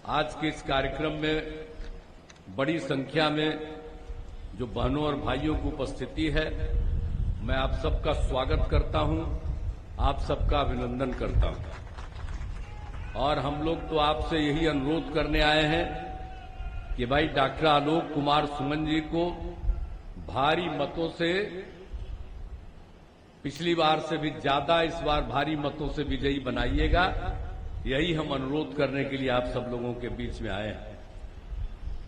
आज के इस कार्यक्रम में बड़ी संख्या में जो बहनों और भाइयों की उपस्थिति है, मैं आप सबका स्वागत करता हूं, आप सबका अभिनंदन करता हूं। और हम लोग तो आपसे यही अनुरोध करने आए हैं कि भाई डॉक्टर आलोक कुमार सुमन जी को भारी मतों से, पिछली बार से भी ज्यादा इस बार भारी मतों से विजयी बनाइएगा। यही हम अनुरोध करने के लिए आप सब लोगों के बीच में आए हैं।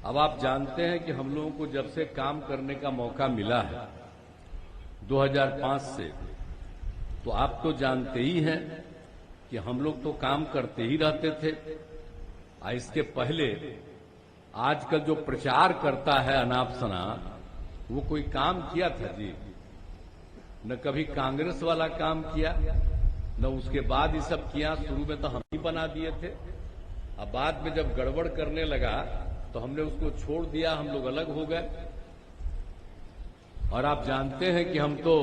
अब आप जानते हैं कि हम लोगों को जब से काम करने का मौका मिला है 2005 से, तो आप तो जानते ही हैं कि हम लोग तो काम करते ही रहते थे। इसके पहले आजकल जो प्रचार करता है अनाप शनाप, वो कोई काम किया था जी? न कभी कांग्रेस वाला काम किया, न उसके बाद ये सब किया। शुरू में तो हम ही बना दिए थे, अब बाद में जब गड़बड़ करने लगा तो हमने उसको छोड़ दिया, हम लोग अलग हो गए। और आप जानते हैं कि हम तो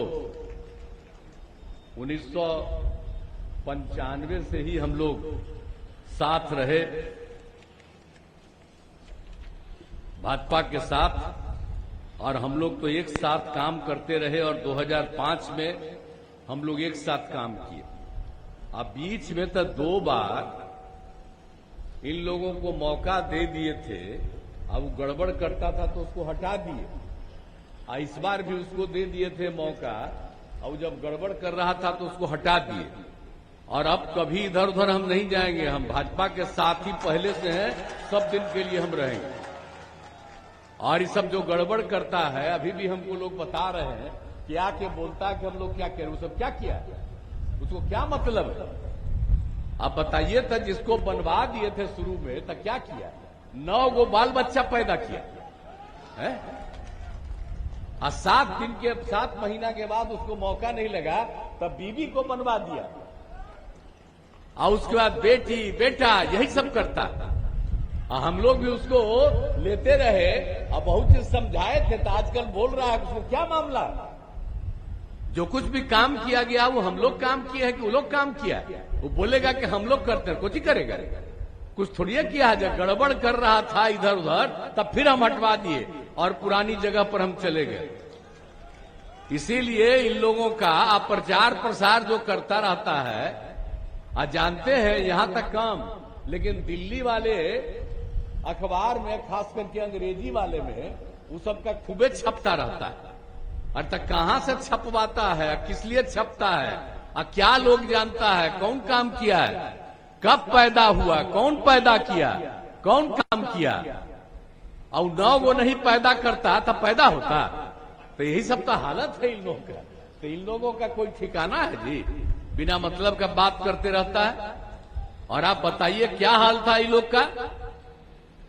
1995 से ही हम लोग साथ रहे भाजपा के साथ, और हम लोग तो एक साथ काम करते रहे। और 2005 में हम लोग एक साथ काम किए। अब बीच में तो 2 बार इन लोगों को मौका दे दिए थे। अब वो गड़बड़ करता था तो उसको हटा दिए, और इस बार भी उसको दे दिए थे मौका, और जब गड़बड़ कर रहा था तो उसको हटा दिए। और अब कभी इधर उधर हम नहीं जाएंगे, हम भाजपा के साथ ही पहले से हैं, सब दिन के लिए हम रहेंगे। और ये सब जो गड़बड़ करता है, अभी भी हमको लोग बता रहे हैं कि आके बोलता है कि हम लोग क्या करें, वो सब क्या किया, उसको क्या मतलब है? आप बताइए था, जिसको बनवा दिए थे शुरू में, तो क्या किया? 9 गो बाल बच्चा पैदा किया है, और 7 महीना के बाद उसको मौका नहीं लगा, तब बीवी को बनवा दिया, और उसके बाद बेटी बेटा यही सब करता। हम लोग भी उसको लेते रहे और बहुत चीज समझाए थे, तो आजकल बोल रहा है उसको क्या मामला? जो कुछ भी काम किया गया वो हम लोग काम किए हैं कि वो लोग काम किया? वो बोलेगा कि हम लोग करते हैं, कुछ ही करेगा, कुछ थोड़ी किया है। जब गड़बड़ कर रहा था इधर उधर, तब फिर हम हटवा दिए और पुरानी जगह पर हम चले गए। इसीलिए इन लोगों का प्रचार प्रसार जो करता रहता है, जानते हैं यहां तक काम, लेकिन दिल्ली वाले अखबार में, खास करके अंग्रेजी वाले में, वो सबका खूबे छपता रहता है। और तक कहां से छपवाता है, किस लिए छपता है, और क्या लोग जानता है, कौन काम किया है, कब पैदा हुआ, कौन पैदा किया, कौन काम किया, और 9 वो नहीं पैदा करता तब पैदा होता। तो यही सब तो हालत है इन लोगों का। तो इन लोगों का कोई ठिकाना है जी? बिना मतलब का बात करते रहता है। और आप बताइए क्या हाल था इन लोग का?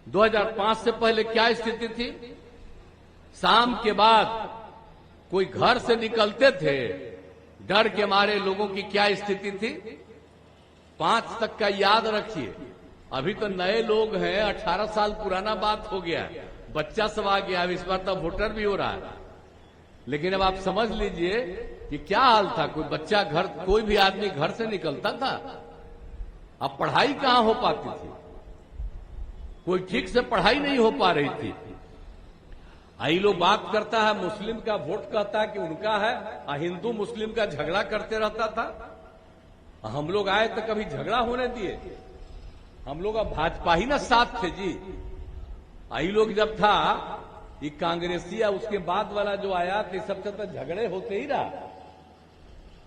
2005 से पहले क्या स्थिति थी? शाम के बाद कोई घर से निकलते थे, डर के मारे लोगों की क्या स्थिति थी? 5 तक का याद रखिए। अभी तो नए लोग हैं, 18 साल पुराना बात हो गया, बच्चा सब आ गया। अब इस बार तो वोटर भी हो रहा है। लेकिन अब आप समझ लीजिए कि क्या हाल था। कोई बच्चा घर, कोई भी आदमी घर से निकलता था। अब पढ़ाई कहां हो पाती थी? कोई ठीक से पढ़ाई नहीं हो पा रही थी। आई लोग बात करता है मुस्लिम का वोट, कहता है कि उनका है, और हिंदू मुस्लिम का झगड़ा करते रहता था। हम लोग आए तो कभी झगड़ा होने दिए? हम लोग अब भाजपा ही ना साथ थे जी। आई लोग जब था ये कांग्रेसी, उसके बाद वाला जो आया तो सबसे तो झगड़े होते ही रहा।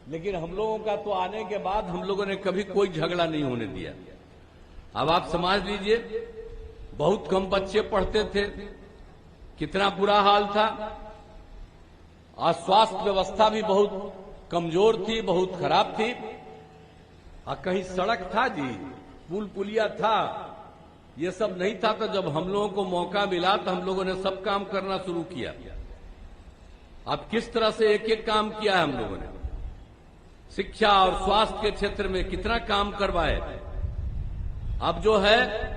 लेकिन हम लोगों का तो आने के बाद हम लोगों ने कभी कोई झगड़ा नहीं होने दिया। अब आप समझ लीजिए, बहुत कम बच्चे पढ़ते थे, कितना बुरा हाल था। और स्वास्थ्य व्यवस्था भी बहुत कमजोर थी, बहुत खराब थी। और कहीं सड़क था जी, पुल पुलिया था, ये सब नहीं था। तो जब हम लोगों को मौका मिला तो हम लोगों ने सब काम करना शुरू किया। अब किस तरह से एक एक काम किया है हम लोगों ने। शिक्षा और स्वास्थ्य के क्षेत्र में कितना काम करवाए। अब जो है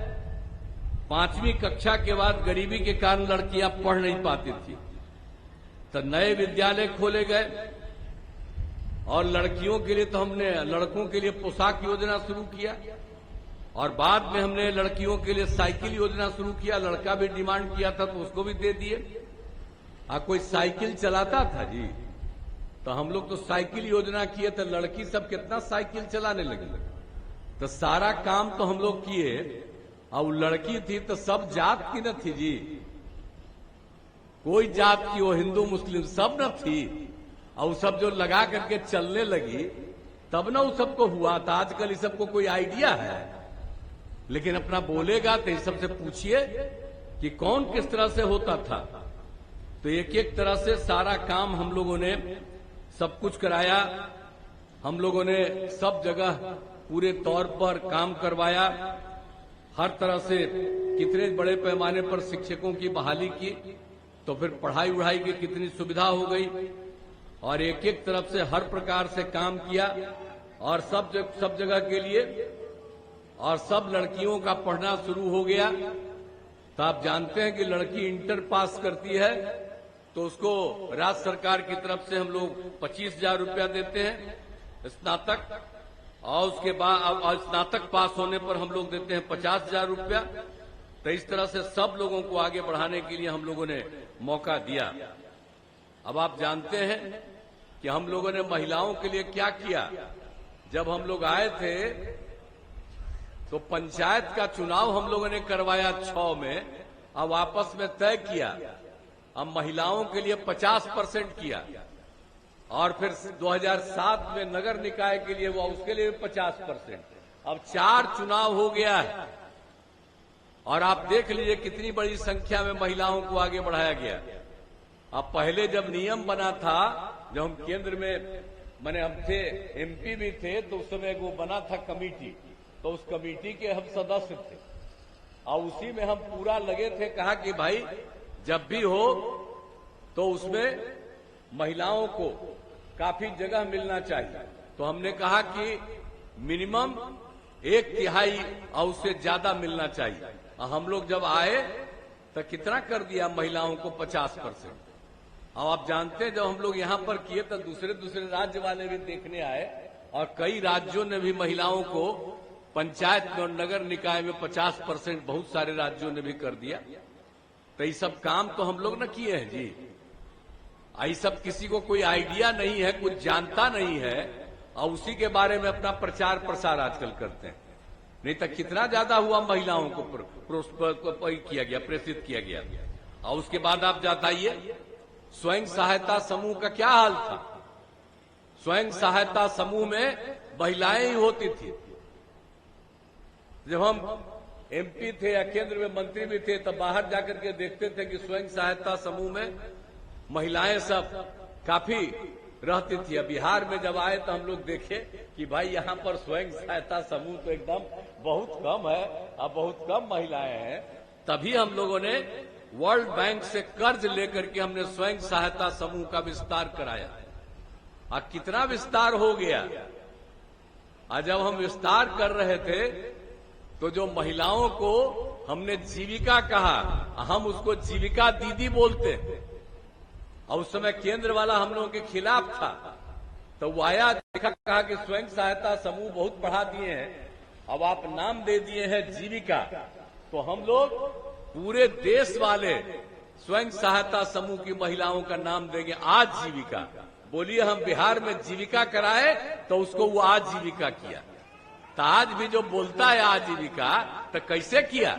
5वीं कक्षा के बाद गरीबी के कारण लड़कियां पढ़ नहीं पाती थी, तो नए विद्यालय खोले गए। और लड़कियों के लिए तो हमने, लड़कों के लिए पोशाक योजना शुरू किया। और बाद में हमने लड़कियों के लिए साइकिल योजना शुरू किया। लड़का भी डिमांड किया था तो उसको भी दे दिए। कोई साइकिल चलाता था जी, तो हम लोग तो साइकिल योजना किए तो लड़की सब कितना साइकिल चलाने लगी। तो सारा काम तो हम लोग किए, और लड़की थी तो सब जात की न थी जी, कोई जात की, वो हिंदू मुस्लिम सब न थी। और सब जो लगा करके चलने लगी तब ना उस सबको हुआ था। आजकल इस सबको कोई आइडिया है, लेकिन अपना बोलेगा तो इस सबसे पूछिए कि कौन किस तरह से होता था। तो एक एक तरह से सारा काम हम लोगों ने सब कुछ कराया। हम लोगों ने सब जगह पूरे तौर पर काम करवाया। हर तरह से कितने बड़े पैमाने पर शिक्षकों की बहाली की, तो फिर पढ़ाई उढ़ाई की कितनी सुविधा हो गई, और एक एक तरफ से हर प्रकार से काम किया। और सब जगह के लिए, और सब लड़कियों का पढ़ना शुरू हो गया। तो आप जानते हैं कि लड़की इंटर पास करती है तो उसको राज्य सरकार की तरफ से हम लोग 25,000 रुपया देते हैं स्नातक, और उसके बाद स्नातक पास होने पर हम लोग देते हैं 50,000 रुपया। तो इस तरह से सब लोगों को आगे बढ़ाने के लिए हम लोगों ने मौका दिया। अब आप जानते हैं कि हम लोगों ने महिलाओं के लिए क्या किया। जब हम लोग आए थे तो पंचायत का चुनाव हम लोगों ने करवाया 6 में, अब आपस में तय किया अब महिलाओं के लिए 50% किया, और फिर 2007 में नगर निकाय के लिए हुआ, उसके लिए 50%। अब 4 चुनाव हो गया है, और आप देख लीजिए कितनी बड़ी संख्या में महिलाओं को आगे बढ़ाया गया। अब पहले जब नियम बना था, जब हम केंद्र में माने हम थे, एमपी भी थे, तो उस समय वो बना था कमेटी, तो उस कमेटी के हम सदस्य थे, और उसी में हम पूरा लगे थे। कहा कि भाई जब भी हो तो उसमें महिलाओं को काफी जगह मिलना चाहिए। तो हमने कहा कि मिनिमम 1/3 और उससे ज्यादा मिलना चाहिए। हम लोग जब आए तो कितना कर दिया महिलाओं को, 50%। अब आप जानते हैं जब हम लोग यहां पर किए तो दूसरे राज्य वाले भी देखने आए, और कई राज्यों ने भी महिलाओं को पंचायत में और नगर निकाय में 50% बहुत सारे राज्यों ने भी कर दिया। तो ये सब काम तो हम लोग न किए हैं जी। ये सब किसी को कोई आइडिया नहीं है, कुछ जानता नहीं है, और उसी के बारे में अपना प्रचार प्रसार आजकल करते हैं। नहीं तो कितना ज्यादा हुआ महिलाओं को किया गया, प्रेषित किया गया। और उसके बाद आप बताइए स्वयं सहायता समूह का क्या हाल था। स्वयं सहायता समूह में महिलाएं ही होती थी। जब हम एमपी थे या केंद्र में मंत्री भी थे, तब बाहर जाकर के देखते थे कि स्वयं सहायता समूह में महिलाएं सब काफी रहती थी। अब बिहार में जब आए तो हम लोग देखे कि भाई यहाँ पर स्वयं सहायता समूह तो एकदम बहुत कम है, अब बहुत कम महिलाएं हैं। तभी हम लोगों ने वर्ल्ड बैंक से कर्ज लेकर के हमने स्वयं सहायता समूह का विस्तार कराया। और कितना विस्तार हो गया। आज जब हम विस्तार कर रहे थे तो जो महिलाओं को हमने जीविका कहा, हम उसको जीविका दीदी बोलते, और उस समय केंद्र वाला हम लोगों के खिलाफ था। तो वो आया, देखा, कहा कि स्वयं सहायता समूह बहुत बढ़ा दिए हैं, अब आप नाम दे दिए हैं जीविका, तो हम लोग पूरे देश वाले स्वयं सहायता समूह की महिलाओं का नाम देंगे आजीविका। बोलिए हम बिहार में जीविका कराए तो उसको वो आजीविका किया। तो आज भी जो बोलता है आजीविका, तो कैसे किया?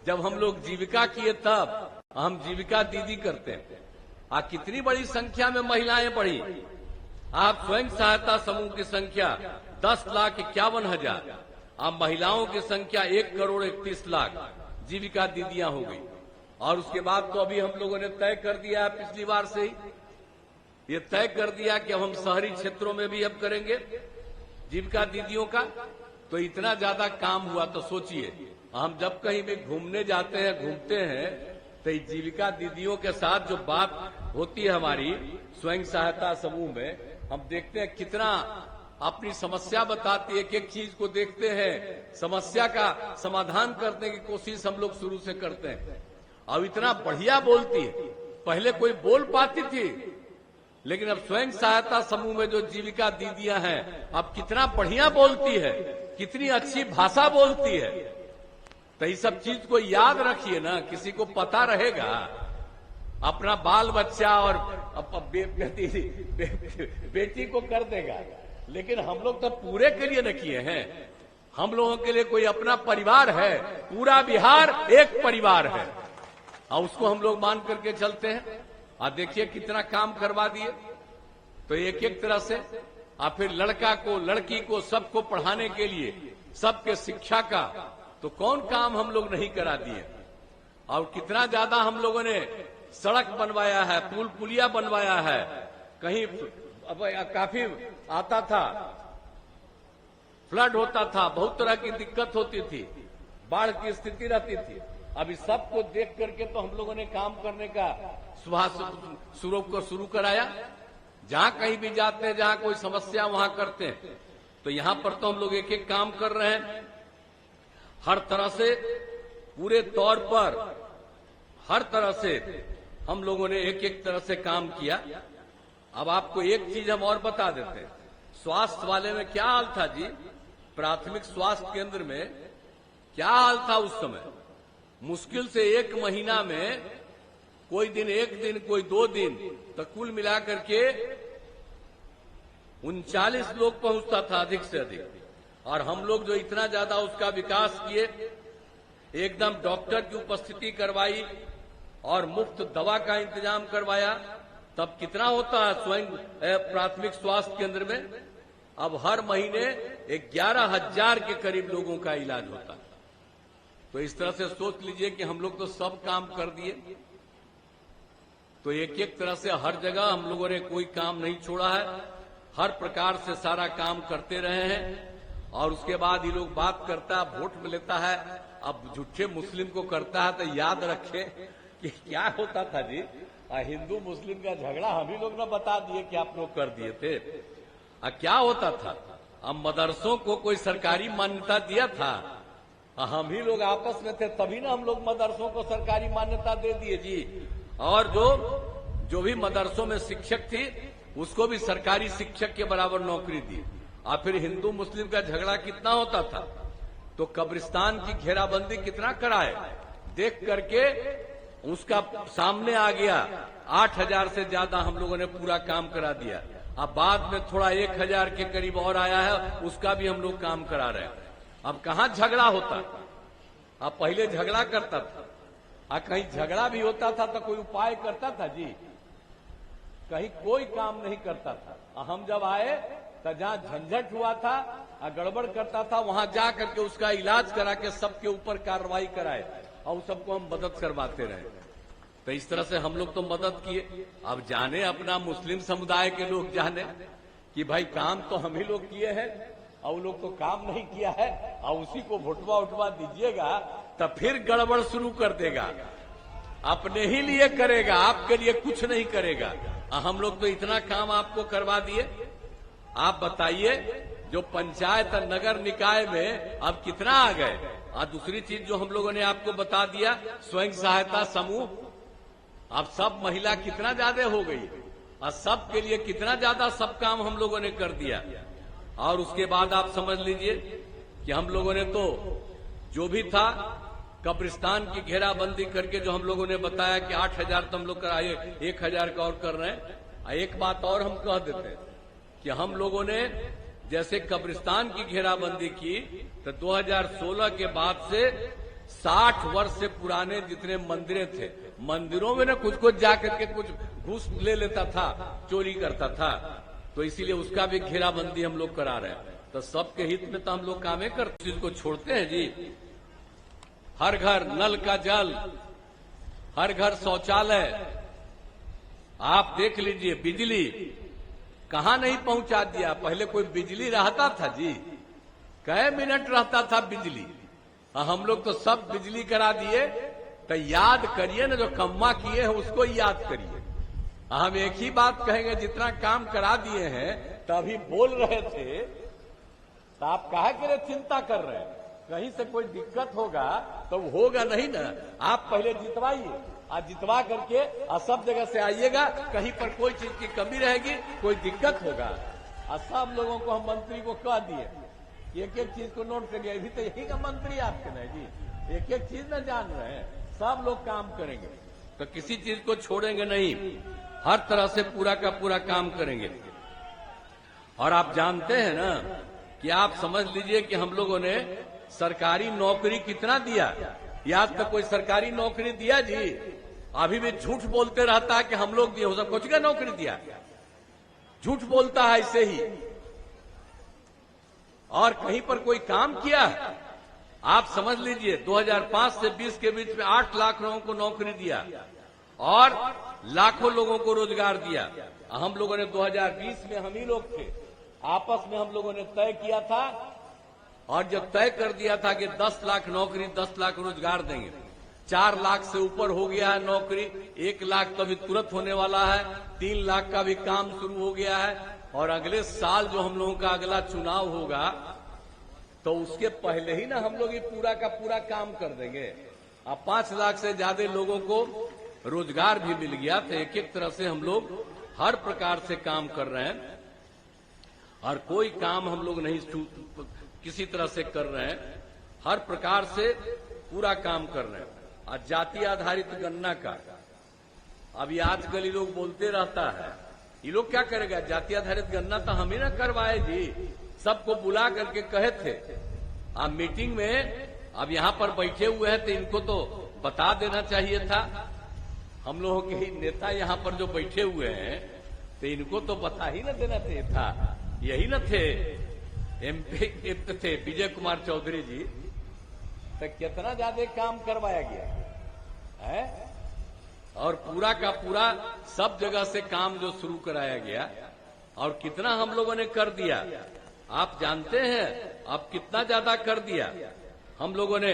जब हम लोग जीविका किए तब हम जीविका दीदी करते हैं। कितनी बड़ी संख्या में महिलाएं बढ़ी। आप स्वयं सहायता समूह की संख्या 10,51,000, अब महिलाओं की संख्या 1,31,00,000 जीविका दीदियां हो गई। और उसके बाद तो अभी हम लोगों ने तय कर दिया है, पिछली बार से ही ये तय कर दिया कि अब हम शहरी क्षेत्रों में भी अब करेंगे जीविका दीदियों का। तो इतना ज्यादा काम हुआ, तो सोचिए हम जब कहीं भी घूमने जाते हैं, घूमते हैं, तो जीविका दीदियों के साथ जो बात होती है हमारी स्वयं सहायता समूह में, हम देखते हैं कितना अपनी समस्या बताती है। एक चीज को देखते हैं, समस्या का समाधान करने की कोशिश हम लोग शुरू से करते हैं। और इतना बढ़िया बोलती है। पहले कोई बोल पाती थी, लेकिन अब स्वयं सहायता समूह में जो जीविका दीदियां हैं अब कितना बढ़िया बोलती है, कितनी अच्छी भाषा बोलती है। तो ये सब चीज को याद रखिए ना, किसी को पता रहेगा अपना बाल बच्चा और बेटी को कर देगा, लेकिन हम लोग तो पूरे के लिए न किए हैं। हम लोगों के लिए कोई अपना परिवार है, पूरा बिहार एक परिवार है और उसको हम लोग मान करके चलते हैं। और देखिए कितना काम करवा दिए, तो एक एक तरह से और फिर लड़का को लड़की को सबको पढ़ाने के लिए सबके शिक्षा का तो कौन काम हम लोग नहीं करा दिए। और कितना ज्यादा हम लोगों ने सड़क बनवाया है, पुल पुलिया बनवाया है। कहीं अब काफी आता था, फ्लड होता था, बहुत तरह की दिक्कत होती थी, बाढ़ की स्थिति रहती थी। अभी सबको देख करके तो हम लोगों ने काम करने का शुरू कराया। जहां कहीं भी जाते हैं, जहां कोई समस्या वहां करते हैं। तो यहां पर तो हम लोग एक एक काम कर रहे हैं, हर तरह से पूरे तौर पर हर तरह से हम लोगों ने एक एक तरह से काम किया। अब आपको एक चीज हम और बता देते हैं, स्वास्थ्य वाले में क्या हाल था जी, प्राथमिक स्वास्थ्य केंद्र में क्या हाल था उस समय। मुश्किल से एक महीना में कोई दिन एक दिन, कोई 2 दिन, तो कुल मिलाकर के 39 लोग पहुंचता था अधिक से अधिक। और हम लोग जो इतना ज्यादा उसका विकास किए, एकदम डॉक्टर की उपस्थिति करवाई और मुफ्त दवा का इंतजाम करवाया, तब कितना होता है स्वयं प्राथमिक स्वास्थ्य केंद्र में। अब हर महीने 11,000 के करीब लोगों का इलाज होता है। तो इस तरह से सोच लीजिए कि हम लोग तो सब काम कर दिए। तो एक एक तरह से हर जगह हम लोगों ने कोई काम नहीं छोड़ा है, हर प्रकार से सारा काम करते रहे हैं। और उसके बाद ये लोग बात करता है, वोट में लेता है, अब झूठे मुस्लिम को करता है। तो याद रखे कि क्या होता था जी, हिंदू मुस्लिम का झगड़ा हम ही लोग ने बता दिए कि आप लोग कर दिए थे। क्या होता था, अब मदरसों को कोई सरकारी मान्यता दिया था, हम ही लोग आपस में थे, तभी ना हम लोग मदरसों को सरकारी मान्यता दे दिए जी। और जो भी मदरसों में शिक्षक थी उसको भी सरकारी शिक्षक के बराबर नौकरी दी। और फिर हिंदू मुस्लिम का झगड़ा कितना होता था, तो कब्रिस्तान की घेराबंदी कितना कराए, देख करके उसका सामने आ गया। 8,000 से ज्यादा हम लोगों ने पूरा काम करा दिया। अब बाद में थोड़ा 1,000 के करीब और आया है, उसका भी हम लोग काम करा रहे हैं। अब कहाँ झगड़ा होता, अब पहले झगड़ा करता था, कहीं झगड़ा भी होता था तो कोई उपाय करता था जी, कहीं कोई काम नहीं करता था। हम जब आए तो जहां झंझट हुआ था, गड़बड़ करता था, वहां जा करके उसका इलाज करा के सबके ऊपर कार्रवाई कराए और सबको हम मदद करवाते रहे। तो इस तरह से हम लोग तो मदद किए। अब जाने अपना मुस्लिम समुदाय के लोग जाने कि भाई काम तो हम ही लोग किए हैं और लोग तो काम नहीं किया है, और उसी को भुटवा उठवा दीजिएगा तो फिर गड़बड़ शुरू कर देगा, अपने ही लिए करेगा, आपके लिए कुछ नहीं करेगा। हम लोग तो इतना काम आपको करवा दिए। आप बताइए, जो पंचायत नगर निकाय में अब कितना आ गए। और दूसरी चीज जो हम लोगों ने आपको बता दिया, स्वयं सहायता समूह, अब सब महिला कितना ज्यादा हो गई और सब के लिए कितना ज्यादा सब काम हम लोगों ने कर दिया। और उसके बाद आप समझ लीजिए कि हम लोगों ने तो जो भी था कब्रिस्तान की घेराबंदी करके, जो हम लोगों ने बताया कि 8,000 तो हम लोग कराए, 1,000 का और कर रहे हैं। एक बात और हम कह देते हैं कि हम लोगों ने जैसे कब्रिस्तान की घेराबंदी की, तो 2016 के बाद से 60 वर्ष से पुराने जितने मंदिरें थे, मंदिरों में न कुछ जाकर के कुछ घूस ले लेता था, चोरी करता था, तो इसीलिए उसका भी घेराबंदी हम लोग करा रहे हैं। तो सबके हित में तो हम लोग कामें करते, चीज को छोड़ते हैं जी। हर घर नल का जल, हर घर शौचालय, आप देख लीजिए बिजली कहां नहीं पहुंचा दिया। पहले कोई बिजली रहता था जी, कई मिनट रहता था बिजली, हम लोग तो सब बिजली करा दिए। तो याद करिए ना, जो कम्मा किए हैं उसको याद करिए। हम एक ही बात कहेंगे, जितना काम करा दिए हैं, तभी बोल रहे थे, तो आप काहे के लिए चिंता कर रहे हैं, कहीं से कोई दिक्कत होगा तो होगा नहीं ना। आप पहले जितवाइए, आज जितवा करके और सब जगह से आइएगा, कहीं पर कोई चीज की कमी रहेगी, कोई दिक्कत होगा। और सब लोगों को हम मंत्री को कह दिए एक एक चीज को नोट करिए। अभी तो यही का मंत्री आपके नहीं जी, एक एक चीज न जान रहे हैं, सब लोग काम करेंगे, तो किसी चीज को छोड़ेंगे नहीं, हर तरह से पूरा का पूरा काम करेंगे। और आप जानते हैं ना कि आप समझ लीजिए कि हम लोगों ने सरकारी नौकरी कितना दिया, आज तक कोई सरकारी नौकरी दिया जी? अभी भी झूठ बोलते रहता है कि हम लोग दिए, हो सब कुछ का नौकरी दिया, झूठ बोलता है ऐसे ही। और कहीं पर कोई काम किया? आप समझ लीजिए 2005 से 20 के बीच में 8 लाख लोगों को नौकरी दिया और लाखों लोगों को रोजगार दिया। हम लोगों ने 2020 में हम ही लोग थे, आपस में हम लोगों ने तय किया था और जब तय कर दिया था कि 10 लाख नौकरी, 10 लाख रोजगार देंगे, 4 लाख से ऊपर हो गया है नौकरी, 1 लाख तो अभी तुरंत होने वाला है, 3 लाख का भी काम शुरू हो गया है। और अगले साल जो हम लोगों का अगला चुनाव होगा तो उसके पहले ही ना हम लोग ये पूरा का पूरा काम कर देंगे। अब 5 लाख से ज्यादा लोगों को रोजगार भी मिल गया, तो एक एक तरह से हम लोग हर प्रकार से काम कर रहे हैं और कोई काम हम लोग नहीं किसी तरह से कर रहे हैं, हर प्रकार से पूरा काम कर रहे हैं। और जाति आधारित गणना का अभी आजकल ये लोग बोलते रहता है, ये लोग क्या करेगा? जाति आधारित गणना तो हम ही ना करवाए जी, सबको बुला करके कहे थे। आप मीटिंग में अब यहाँ पर बैठे हुए हैं तो इनको तो बता देना चाहिए था। हम लोगों के ही नेता यहाँ पर जो बैठे हुए हैं तो इनको तो बता ही न देना चाहिए था। यही न थे एमपी थे विजय कुमार चौधरी जी, तो कितना ज्यादा काम करवाया गया है और पूरा का पूरा सब जगह से काम जो शुरू कराया गया और कितना हम लोगों ने कर दिया आप जानते हैं। अब कितना ज्यादा कर दिया हम लोगों ने,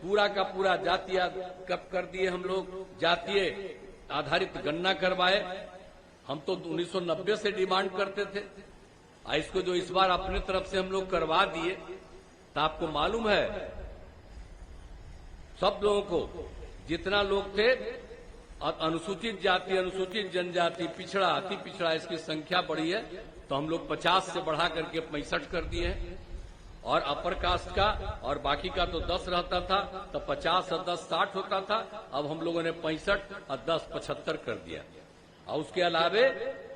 पूरा का पूरा जातीय कब कर दिए हम लोग, जातीय आधारित गणना करवाए। हम तो 1990 से डिमांड करते थे, इसको जो इस बार अपने तरफ से हम लोग करवा दिए, तो आपको मालूम है सब लोगों को जितना लोग थे, अनुसूचित जाति, अनुसूचित जनजाति, पिछड़ा, अति पिछड़ा, इसकी संख्या बढ़ी है, तो हम लोग 50 से बढ़ा करके 65 कर दिए हैं। और अपर कास्ट का और बाकी का तो 10 रहता था, तो 50 और 10 60 होता था। अब हम लोगों ने 65 और 10 75 कर दिया। और उसके अलावे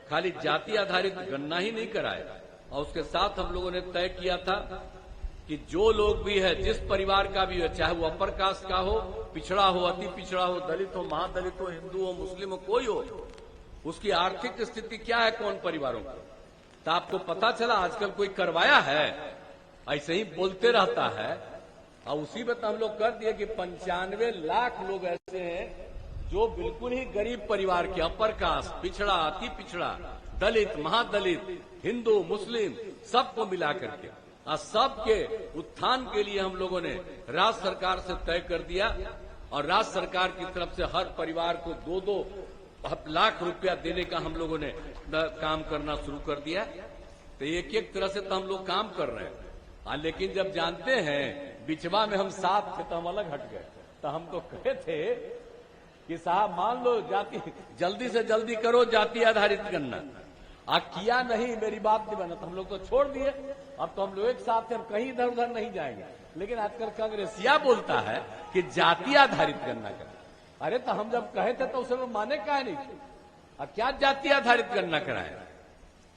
खाली जाति आधारित गणना ही नहीं कराया, और उसके साथ हम लोगों ने तय किया था कि जो लोग भी है, जिस परिवार का भी है, चाहे वो अपर कास्ट का हो, पिछड़ा हो, अति पिछड़ा हो, दलित हो, महादलित हो, हिंदू हो, मुस्लिम हो, कोई हो, उसकी आर्थिक स्थिति क्या है, कौन परिवारों का, तो आपको पता चला आजकल कोई करवाया है? ऐसे ही बोलते रहता है। और उसी में तो हम लोग कर दिए कि 95 लाख लोग ऐसे हैं जो बिल्कुल ही गरीब परिवार के, अपर कास्ट, पिछड़ा, अति पिछड़ा, दलित, महादलित, हिंदू, मुस्लिम, सबको मिला करके और सबके उत्थान के लिए हम लोगों ने राज्य सरकार से तय कर दिया। और राज्य सरकार की तरफ से हर परिवार को 2-2 लाख रुपया देने का हम लोगों ने काम करना शुरू कर दिया। तो एक एक तरह से तो हम लोग काम कर रहे हैं। लेकिन जब जानते हैं बिचवा में हम साथ थे तो हम अलग हट गए। तो हम तो कहे थे कि साहब मान लो जाति जल्दी से जल्दी करो जाति आधारित गणना, किया नहीं, मेरी बात नहीं बना, तो हम लोग तो छोड़ दिए। अब तो हम लोग एक साथ हैं, हम कहीं इधर उधर नहीं जाएंगे। लेकिन आजकल कांग्रेसिया बोलता है कि जाति आधारित गणना करें। अरे तो हम जब कहे थे तो उसे लोग माने काहे नहीं थे? क्या जाति आधारित गणना कराए?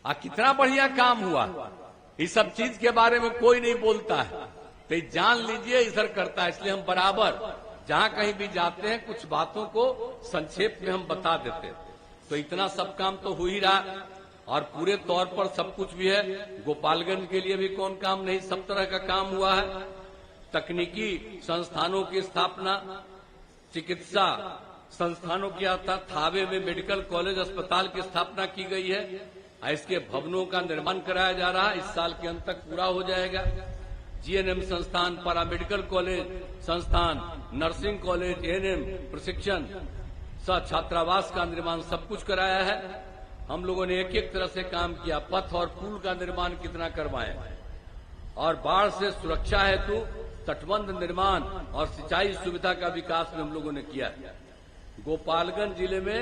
कितना बढ़िया काम हुआ। इस सब चीज के बारे में कोई नहीं बोलता है, तो जान लीजिए इधर करता है। इसलिए हम बराबर जहां कहीं भी जाते हैं कुछ बातों को संक्षेप में हम बता देते हैं। तो इतना सब काम तो हो ही रहा और पूरे तौर पर सब कुछ भी है। गोपालगंज के लिए भी कौन काम नहीं, सब तरह का काम हुआ है। तकनीकी संस्थानों की स्थापना, चिकित्सा संस्थानों की आता, थावे में मेडिकल कॉलेज अस्पताल की स्थापना की गई है। इसके भवनों का निर्माण कराया जा रहा है, इस साल के अंत तक पूरा हो जाएगा। जीएनएम संस्थान, पैरामेडिकल कॉलेज संस्थान, नर्सिंग कॉलेज, एएनएम प्रशिक्षण, छात्रावास का निर्माण सब कुछ कराया है। हम लोगों ने एक एक तरह से काम किया। पथ और पुल का निर्माण कितना करवाए और बाढ़ से सुरक्षा हेतु तटबंध निर्माण और सिंचाई सुविधा का विकास भी हम लोगों ने किया। गोपालगंज जिले में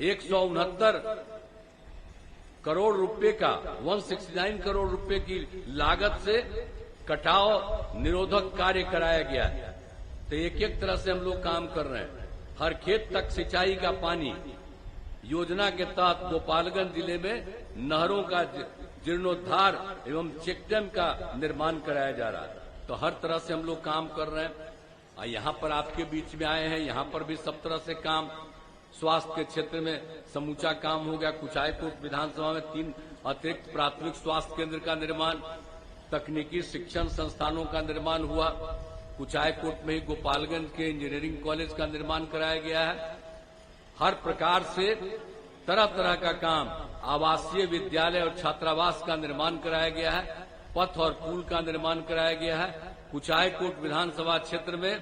169 करोड़ रुपए का 169 करोड़ रुपए की लागत से कटाव निरोधक कार्य कराया गया है। तो एक एक तरह से हम लोग काम कर रहे हैं। हर खेत तक सिंचाई का पानी योजना के तहत गोपालगंज जिले में नहरों का जीर्णोद्धार एवं चेकडैम का निर्माण कराया जा रहा है। तो हर तरह से हम लोग काम कर रहे हैं। यहाँ पर आपके बीच में आए हैं, यहाँ पर भी सब तरह से काम, स्वास्थ्य के क्षेत्र में समूचा काम हो गया। कुचायकोट विधानसभा में 3 अतिरिक्त प्राथमिक स्वास्थ्य केंद्र का निर्माण, तकनीकी शिक्षण संस्थानों का निर्माण हुआ। कुचायकोट में ही गोपालगंज के इंजीनियरिंग कॉलेज का निर्माण कराया गया है। हर प्रकार से तरह तरह का काम, आवासीय विद्यालय और छात्रावास का निर्माण कराया गया है। पथ और पुल का निर्माण कराया गया है। कुचायकोट विधानसभा क्षेत्र में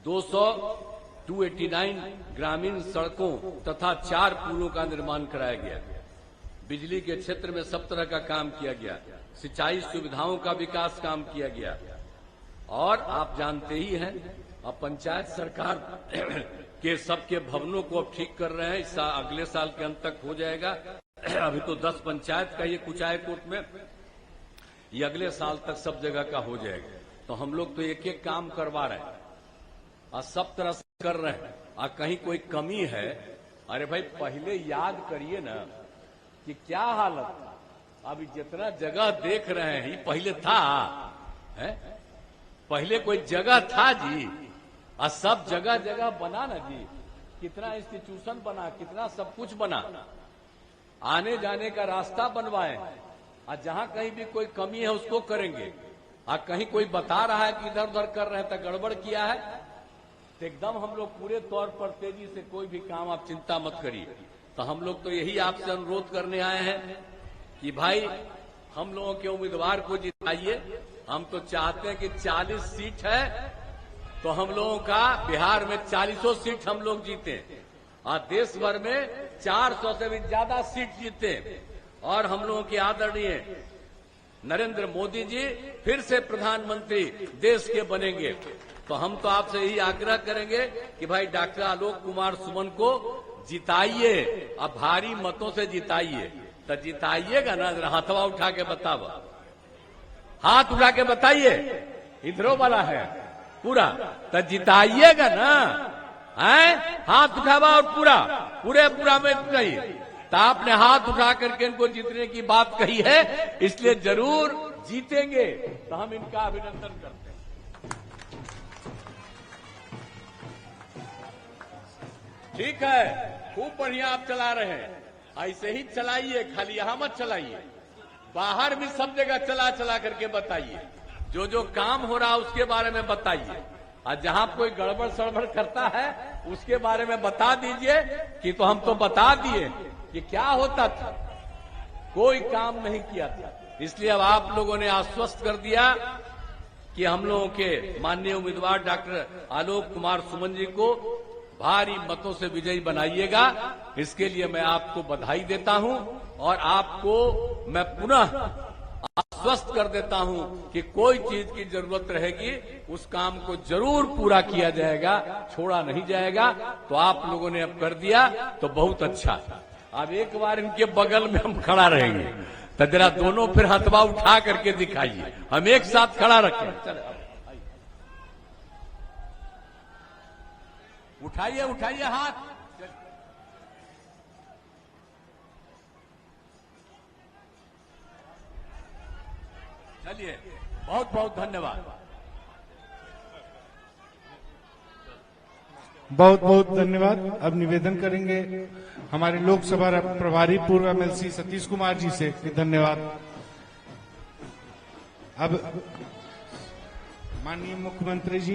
289 ग्रामीण सड़कों तथा 4 पुलों का निर्माण कराया गया। बिजली के क्षेत्र में सब तरह का काम किया गया। सिंचाई सुविधाओं का विकास काम किया गया। और आप जानते ही हैं, अब पंचायत सरकार के सबके भवनों को अब ठीक कर रहे हैं। अगले साल के अंत तक हो जाएगा। अभी तो 10 पंचायत का ये कुचायकोट में, ये अगले साल तक सब जगह का हो जाएगा। तो हम लोग तो एक एक काम करवा रहे हैं और सब तरह से कर रहे हैं। और कहीं कोई कमी है, अरे भाई पहले याद करिए ना कि क्या हालत था। अभी जितना जगह देख रहे हैं, पहले था है? पहले कोई जगह था जी, और सब जगह जगह बना ना जी। कितना इंस्टीट्यूशन बना, कितना सब कुछ बना, आने जाने का रास्ता बनवाए। और जहां कहीं भी कोई कमी है उसको करेंगे। और कहीं कोई बता रहा है कि इधर उधर कर रहे हैं तो गड़बड़ किया है, तो एकदम हम लोग पूरे तौर पर तेजी से कोई भी काम, आप चिंता मत करिए। तो हम लोग तो यही आपसे अनुरोध करने आए हैं कि भाई हम लोगों के उम्मीदवार को जिताइए। हम तो चाहते हैं कि 40 सीट है तो हम लोगों का बिहार में 40 सीट हम लोग जीते और देश भर में 400 से भी ज्यादा सीट जीते और हम लोगों के आदरणीय नरेंद्र मोदी जी फिर से प्रधानमंत्री देश के बनेंगे। तो हम तो आपसे यही आग्रह करेंगे कि भाई डॉक्टर आलोक कुमार सुमन को जिताइए, अब भारी मतों से जिताइए। तो जिताइएगा ना, जरा हाथवा उठा के बताओ, हाथ उठा के बताइए, इधरों वाला है पूरा, तो जिताइएगा ना, है? हाथ उठावा और पूरा में कही। तो आपने हाथ उठा करके इनको जीतने की बात कही है, इसलिए जरूर जीतेंगे। तो हम इनका अभिनंदन करते हैं। ठीक है, खूब बढ़िया आप चला रहे हैं, ऐसे ही चलाइए, खाली यहां मत चलाइए, बाहर भी सब जगह चला करके बताइए। जो जो काम हो रहा है उसके बारे में बताइए, और जहां कोई गड़बड़ सड़बड़ करता है उसके बारे में बता दीजिए कि तो हम तो बता दिए कि क्या होता था, कोई काम नहीं किया था। इसलिए अब आप लोगों ने आश्वस्त कर दिया कि हम लोगों के माननीय उम्मीदवार डॉक्टर आलोक कुमार सुमन जी को भारी मतों से विजयी बनाइएगा। इसके लिए मैं आपको बधाई देता हूं और आपको मैं पुनः आश्वस्त कर देता हूं कि कोई चीज की जरूरत रहेगी उस काम को जरूर पूरा किया जाएगा, छोड़ा नहीं जाएगा। तो आप लोगों ने अब कर दिया तो बहुत अच्छा। अब एक बार इनके बगल में हम खड़ा रहेंगे, तो जरा दोनों फिर हथवा उठा करके दिखाइए, हम एक साथ खड़ा रखें। चलो उठाइए हाथ। चलिए, बहुत बहुत धन्यवाद। बहुत बहुत धन्यवाद। अब निवेदन करेंगे हमारे लोकसभा प्रभारी पूर्व एमएलसी सतीश कुमार जी से। धन्यवाद। अब माननीय मुख्यमंत्री जी